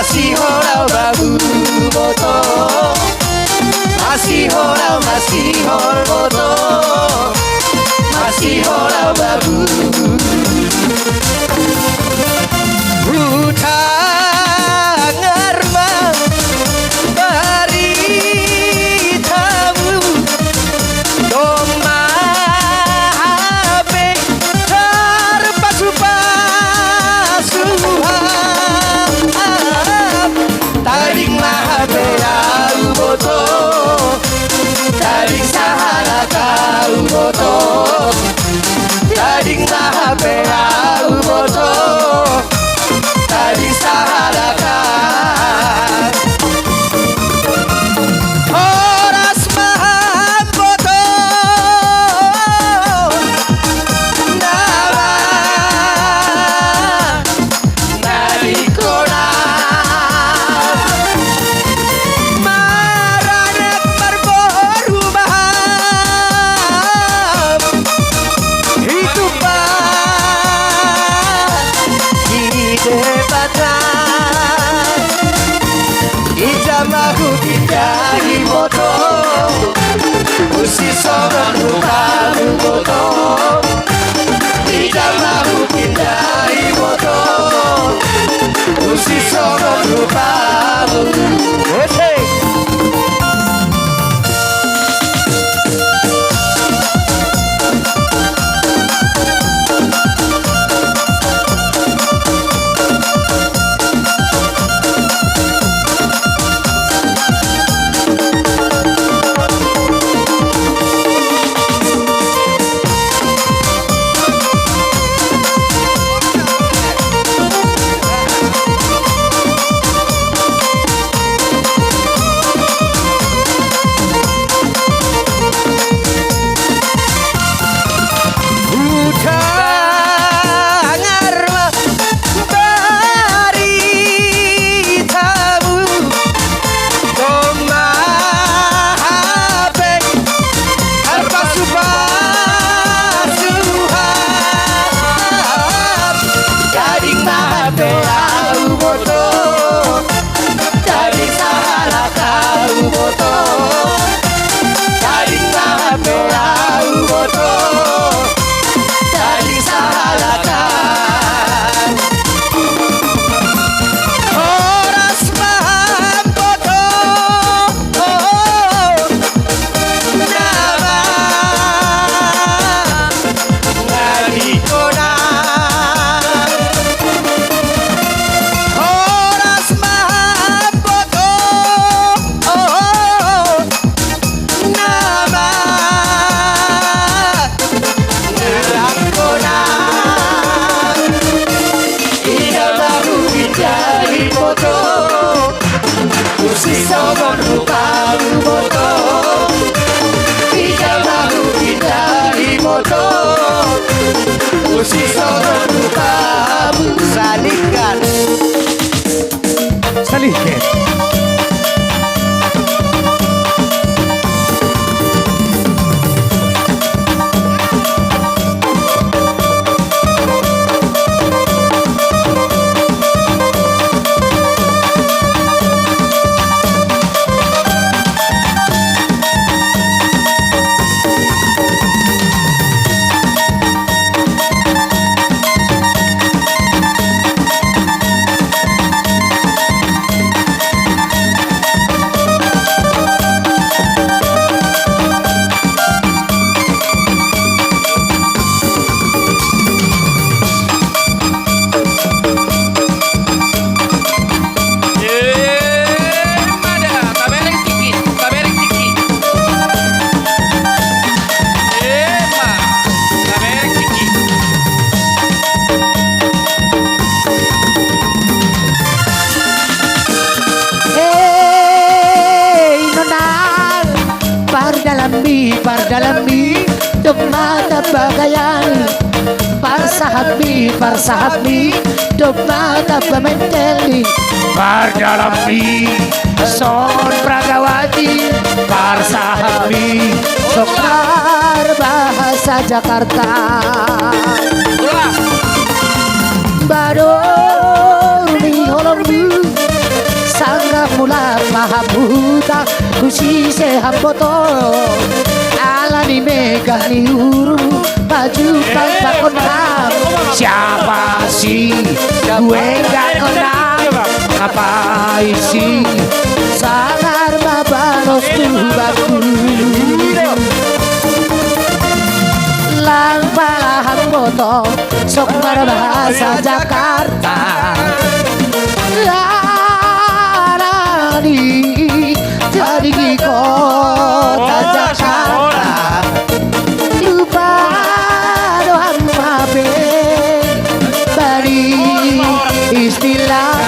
masih holau babu boto, masih holau boto, masih holau babu. Hutang arma dari tamu doma HP terpasu-pasuhan taring mahape au boto taring sahala kau boto taring mahape au boto taring sahala kau horas maham boto nawa narikona maranak marboru maham itu debatan ijamaku pindahi moto usi songan rukamu moto ijamaku pindahi moto usi songan rukamu hey. Salihkan Pardalami Dumata bagayan Parsahabi Dumata pamenteli Pardalami Son Pragawati Parsahabi Sokar Bahasa Jakarta Baru Holombi mula mahabuta kusise hamboto ala ni mega ni uru baju tanpa kenal siapa sih gue gak kenal apa isi sangar babanos tubaku lang palahan boto sok bahasa Jakarta larani jadi di kota Jakarta lupa doang mabe bari istilah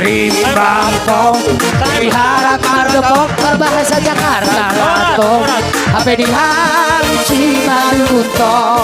rimbang tong Wihara Mardoko berbahasa Jakarta tong HP di hang Cimaduntong